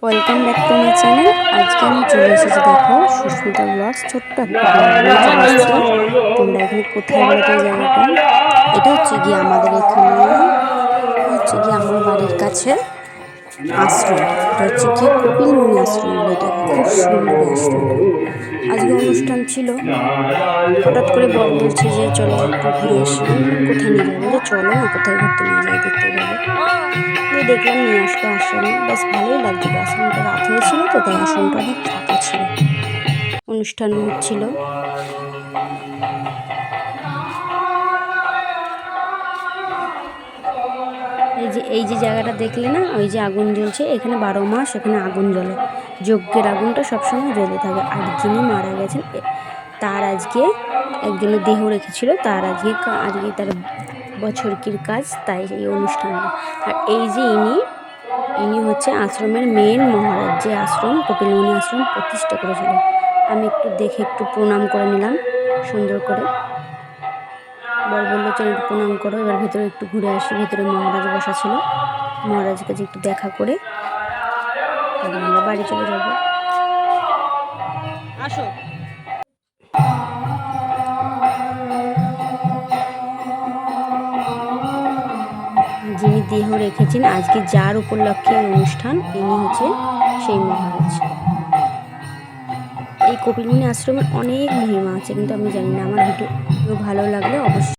Welcome back to my channel. আজকে আমি চলে এসেছি, দেখো, সুস্মিতা ব্লগস। ছোট্ট একটা চলে এসেছি। তোমরা এখানে কোথায় বলো তো? এই জায়গাটা, এটা হচ্ছে গিয়ে আমাদের এখানে, হচ্ছে গিয়ে আমার বাড়ির কাছে আশ্রম। এটা হচ্ছে গিয়ে কপিলমুনি আশ্রম বলে এটাকে। খুব সুন্দর আশ্রমটা। আজকে অনুষ্ঠান ছিল, হঠাৎ করে বর বলছে যে চলো একটু ঘুরে আসি। কোথায় নিয়ে যাবো? যে চলো না, কোথায় ঘুরতে নিয়ে যাই, দেখতে যাবো। দিয়ে দেখলাম, নিয়ে আসলো আশ্রমে। বেশ ভালোই লাগছিল। আশ্রমটা রাত হয়েছিল তো, তাই আশ্রমটা অনেক ফাঁকা ছিল, অনুষ্ঠান হচ্ছিল। এই যে জায়গাটা দেখলে না, ওই যে আগুন জ্বলছে, এখানে 12 মাস এখানে আগুন জ্বলে। যজ্ঞের আগুনটা সবসময় জ্বলে থাকে। আর যিনি মারা গেছেন, তার আজকে একজনের দেহ রেখেছিল, তার আজকে তার বছরকির কাজ, তাই এই অনুষ্ঠানটা। আর এই যে ইনি হচ্ছে আশ্রমের মেন মহারাজ, যে আশ্রম কপিলমুনি আশ্রম প্রতিষ্ঠা করেছিল। আমি একটু দেখে একটু প্রণাম করে নিলাম সুন্দর করে। বর বললো চল একটু প্রণাম করো, এবার ভেতরে একটু ঘুরে আসি। ভেতরে মহারাজ বসা ছিল, মহারাজের কাছে একটু দেখা করে তারপর আমরা বাড়ি চলে যাবো। আসো। যিনি দেহ রেখেছেন আজকে, যার উপলক্ষে এই অনুষ্ঠান, ইনি হচ্ছে সেই মহারাজ। এই কপিলমুনি আশ্রমের অনেক মহিমা আছে, কিন্তু আমি জানি না। আমার ভিডিও ভালো লাগলে অবশ্যই